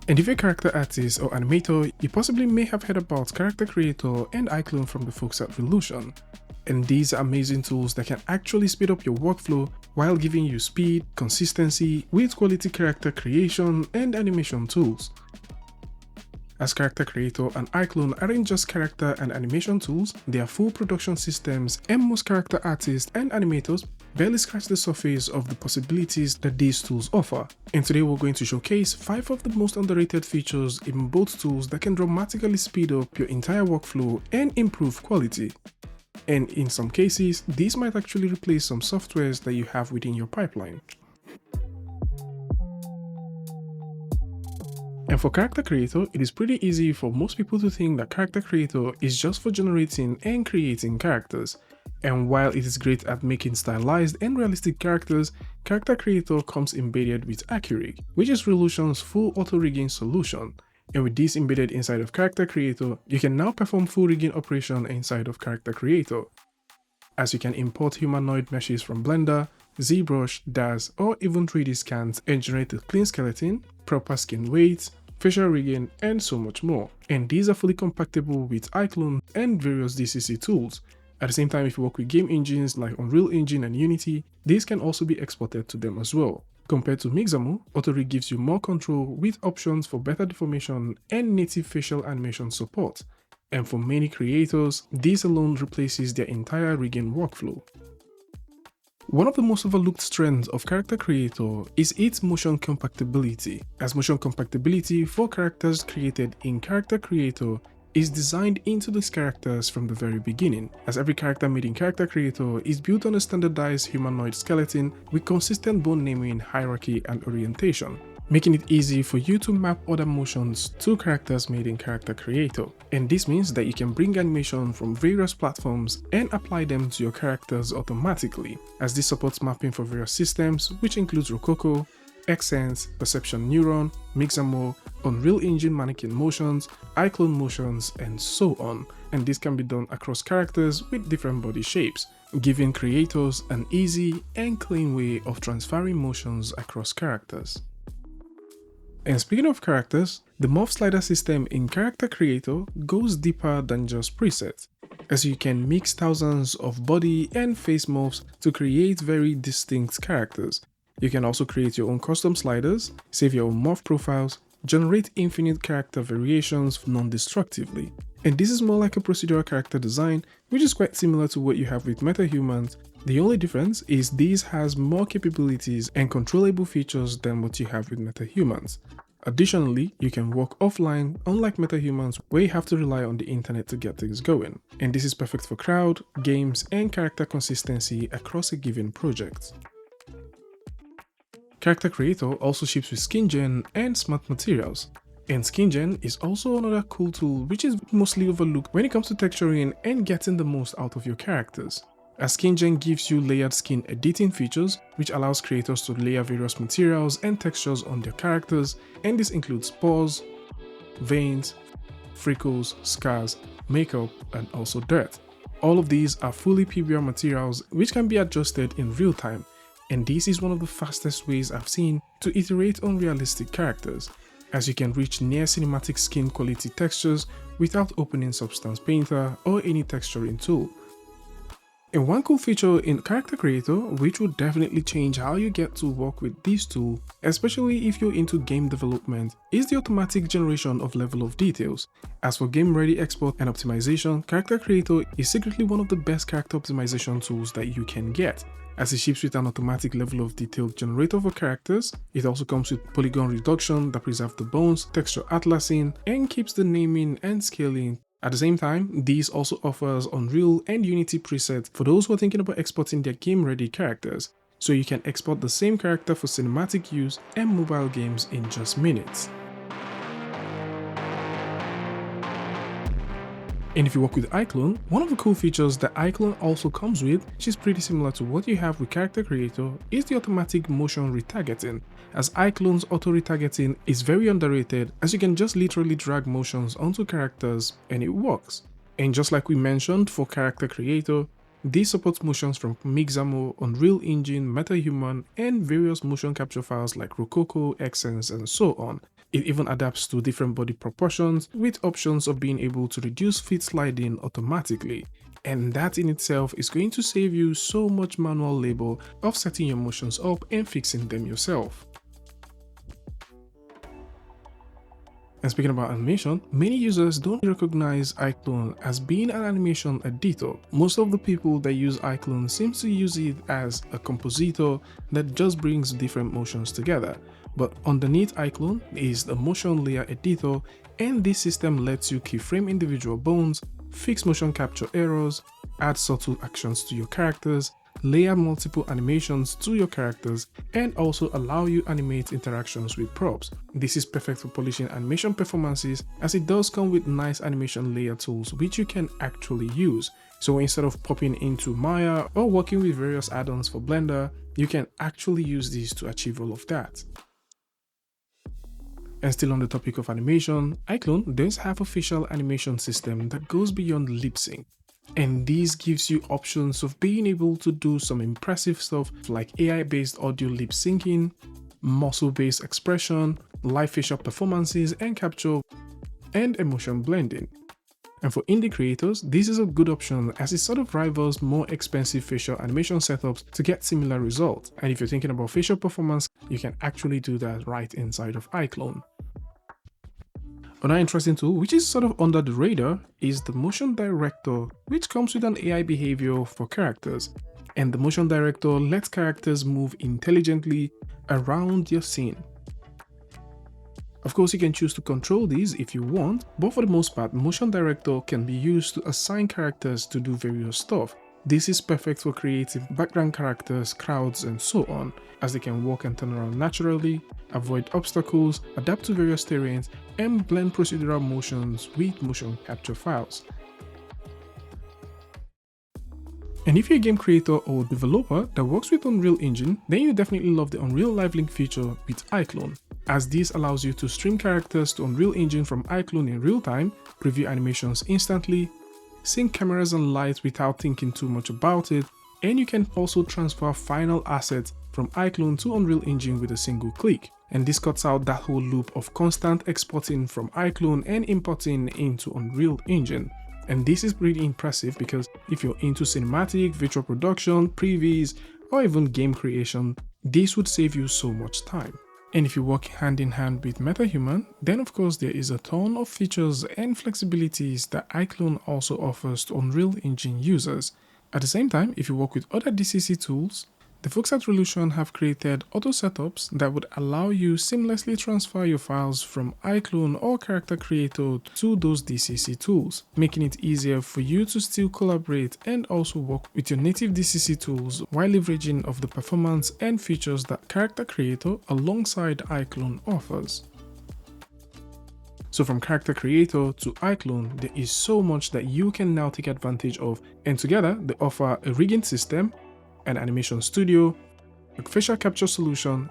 And if you're a character artist or animator, you possibly may have heard about Character Creator and iClone from the folks at Reallusion. And these are amazing tools that can actually speed up your workflow while giving you speed, consistency with quality character creation and animation tools. As Character Creator and iClone aren't just character and animation tools, they are full production systems, and most character artists and animators barely scratch the surface of the possibilities that these tools offer. And today we're going to showcase 5 of the most underrated features in both tools that can dramatically speed up your entire workflow and improve quality. And in some cases, these might actually replace some softwares that you have within your pipeline. And for Character Creator, it is pretty easy for most people to think that Character Creator is just for generating and creating characters. And while it is great at making stylized and realistic characters, Character Creator comes embedded with AccuRig, which is Reallusion's full auto-rigging solution. And with this embedded inside of Character Creator, you can now perform full rigging operation inside of Character Creator, as you can import humanoid meshes from Blender, ZBrush, DAZ, or even 3D scans and generate a clean skeleton, proper skin weights, facial rigging, and so much more. And these are fully compatible with iClone and various DCC tools. At the same time, if you work with game engines like Unreal Engine and Unity, these can also be exported to them as well. Compared to Mixamo, AutoRig gives you more control with options for better deformation and native facial animation support. And for many creators, this alone replaces their entire rigging workflow. One of the most overlooked strengths of Character Creator is its motion compatibility, as motion compatibility for characters created in Character Creator is designed into these characters from the very beginning, as every character made in Character Creator is built on a standardized humanoid skeleton with consistent bone naming, hierarchy, and orientation, making it easy for you to map other motions to characters made in Character Creator. And this means that you can bring animation from various platforms and apply them to your characters automatically, as this supports mapping for various systems, which includes Rococo, Xsense, Perception Neuron, Mixamo, Unreal Engine Mannequin Motions, iClone Motions, and so on. And this can be done across characters with different body shapes, giving creators an easy and clean way of transferring motions across characters. And speaking of characters, the Morph slider system in Character Creator goes deeper than just presets, as you can mix thousands of body and face morphs to create very distinct characters. You can also create your own custom sliders, save your own morph profiles, generate infinite character variations non-destructively. And this is more like a procedural character design, which is quite similar to what you have with MetaHumans. The only difference is this has more capabilities and controllable features than what you have with MetaHumans. Additionally, you can work offline, unlike MetaHumans where you have to rely on the internet to get things going. And this is perfect for crowd, games, and character consistency across a given project. Character Creator also ships with SkinGen and Smart Materials. And SkinGen is also another cool tool which is mostly overlooked when it comes to texturing and getting the most out of your characters, as SkinGen gives you layered skin editing features which allows creators to layer various materials and textures on their characters, and this includes pores, veins, freckles, scars, makeup, and also dirt. All of these are fully PBR materials which can be adjusted in real time, and this is one of the fastest ways I've seen to iterate on realistic characters, as you can reach near cinematic skin quality textures without opening Substance Painter or any texturing tool. And one cool feature in Character Creator, which will definitely change how you get to work with this tool, especially if you're into game development, is the automatic generation of level of details. As for game ready export and optimization, Character Creator is secretly one of the best character optimization tools that you can get, as it ships with an automatic level of detail generator for characters. It also comes with polygon reduction that preserves the bones, texture atlasing, and keeps the naming and scaling. At the same time, this also offers Unreal and Unity presets for those who are thinking about exporting their game-ready characters, so you can export the same character for cinematic use and mobile games in just minutes. And if you work with iClone, one of the cool features that iClone also comes with, which is pretty similar to what you have with Character Creator, is the automatic motion retargeting, as iClone's auto retargeting is very underrated, as you can just literally drag motions onto characters and it works. And just like we mentioned for Character Creator, This supports motions from Mixamo, Unreal Engine, MetaHuman, and various motion capture files like Rococo, Xsense, and so on. It even adapts to different body proportions with options of being able to reduce fit sliding automatically. And that in itself is going to save you so much manual labor of setting your motions up and fixing them yourself. And speaking about animation, many users don't recognize iClone as being an animation editor. Most of the people that use iClone seems to use it as a compositor that just brings different motions together. But underneath iClone is the motion layer editor, and this system lets you keyframe individual bones, fix motion capture errors, add subtle actions to your characters, layer multiple animations to your characters, and also allow you animate interactions with props. This is perfect for polishing animation performances, as it does come with nice animation layer tools which you can actually use. So instead of popping into Maya or working with various add-ons for Blender, you can actually use these to achieve all of that. And still on the topic of animation, iClone does have a facial animation system that goes beyond lip sync. And this gives you options of being able to do some impressive stuff like AI-based audio lip syncing, muscle-based expression, live facial performances and capture, and emotion blending. And for indie creators, this is a good option as it sort of rivals more expensive facial animation setups to get similar results. And if you're thinking about facial performance, you can actually do that right inside of iClone. Another interesting tool, which is sort of under the radar, is the Motion Director, which comes with an AI behavior for characters. And the Motion Director lets characters move intelligently around your scene. Of course, you can choose to control these if you want, but for the most part, Motion Director can be used to assign characters to do various stuff. This is perfect for creating background characters, crowds, and so on, as they can walk and turn around naturally, avoid obstacles, adapt to various terrains, and blend procedural motions with motion capture files. And if you're a game creator or developer that works with Unreal Engine, then you definitely love the Unreal LiveLink feature with iClone, as this allows you to stream characters to Unreal Engine from iClone in real time, preview animations instantly, sync cameras and lights without thinking too much about it, and you can also transfer final assets from iClone to Unreal Engine with a single click. And this cuts out that whole loop of constant exporting from iClone and importing into Unreal Engine. And this is pretty impressive because if you're into cinematic, virtual production, previews, or even game creation, this would save you so much time. And if you work hand in hand with MetaHuman, then of course there is a ton of features and flexibilities that iClone also offers to Unreal Engine users. At the same time, if you work with other DCC tools, the folks at Reallusion have created Autosetups that would allow you seamlessly transfer your files from iClone or Character Creator to those DCC tools, making it easier for you to still collaborate and also work with your native DCC tools while leveraging of the performance and features that Character Creator alongside iClone offers. So from Character Creator to iClone, there is so much that you can now take advantage of, and together they offer a rigging system, an animation studio, a facial capture solution,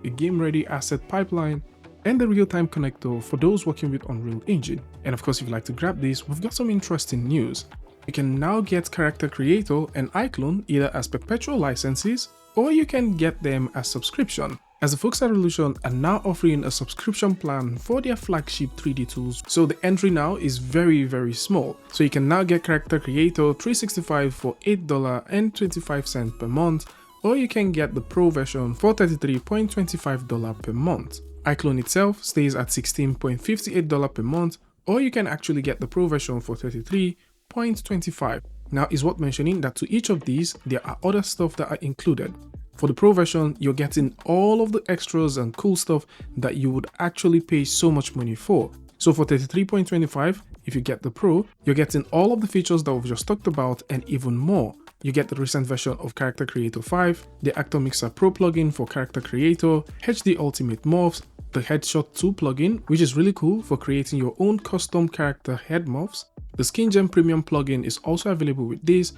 a game-ready asset pipeline, and a real-time connector for those working with Unreal Engine. And of course, if you'd like to grab this, we've got some interesting news. You can now get Character Creator and iClone either as perpetual licenses, or you can get them as subscription, as the folks at Reallusion are now offering a subscription plan for their flagship 3D tools. So the entry now is very small. So you can now get Character Creator 365 for $8.25 per month, or you can get the Pro version for $33.25 per month. iClone itself stays at $16.58 per month, or you can actually get the Pro version for $33.25. Now it's worth mentioning that to each of these, there are other stuff that are included. For the Pro version, you're getting all of the extras and cool stuff that you would actually pay so much money for. So for $33.25, if you get the Pro, you're getting all of the features that we've just talked about and even more. You get the recent version of Character Creator 5, the Actor Mixer Pro plugin for Character Creator, HD Ultimate Morphs, the Headshot 2 plugin, which is really cool for creating your own custom character head morphs. The SkinGen Premium plugin is also available with this.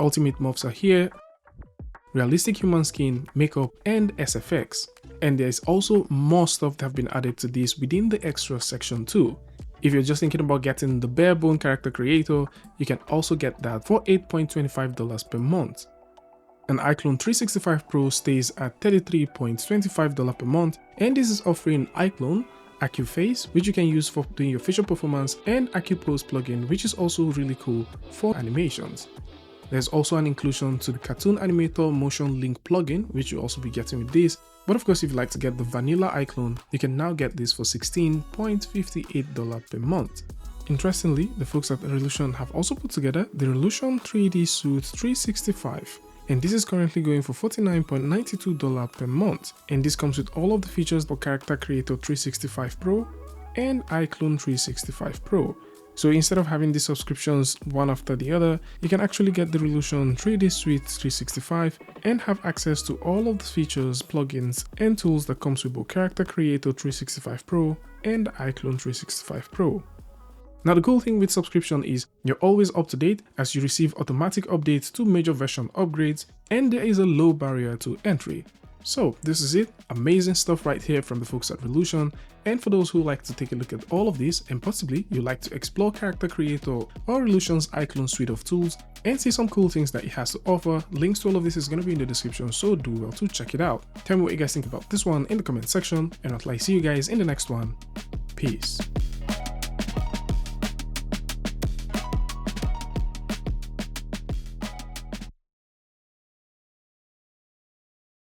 Ultimate Morphs are here, realistic human skin, makeup, and SFX. And there is also more stuff that have been added to this within the extra section too. If you're just thinking about getting the bare bone character creator, you can also get that for $8.25 per month. An iClone 365 Pro stays at $33.25 per month, and this is offering iClone, AccuFace, which you can use for doing your facial performance, and AccuPose plugin, which is also really cool for animations. There's also an inclusion to the Cartoon Animator Motion Link plugin, which you'll also be getting with this. But of course, if you'd like to get the vanilla iClone, you can now get this for $16.58 per month. Interestingly, the folks at Reallusion have also put together the Reallusion 3D Suite 365. And this is currently going for $49.92 per month. And this comes with all of the features for Character Creator 365 Pro and iClone 365 Pro. So instead of having these subscriptions one after the other, you can actually get the Reallusion 3D Suite 365 and have access to all of the features, plugins, and tools that comes with both Character Creator 365 Pro and iClone 365 Pro. Now the cool thing with subscription is you're always up to date as you receive automatic updates to major version upgrades, and there is a low barrier to entry. So this is it, amazing stuff right here from the folks at Reallusion. And for those who like to take a look at all of this and possibly you like to explore Character Creator or Reallusion's iClone suite of tools and see some cool things that it has to offer, links to all of this is going to be in the description, so do well to check it out. Tell me what you guys think about this one in the comment section, and I'll see you guys in the next one. Peace.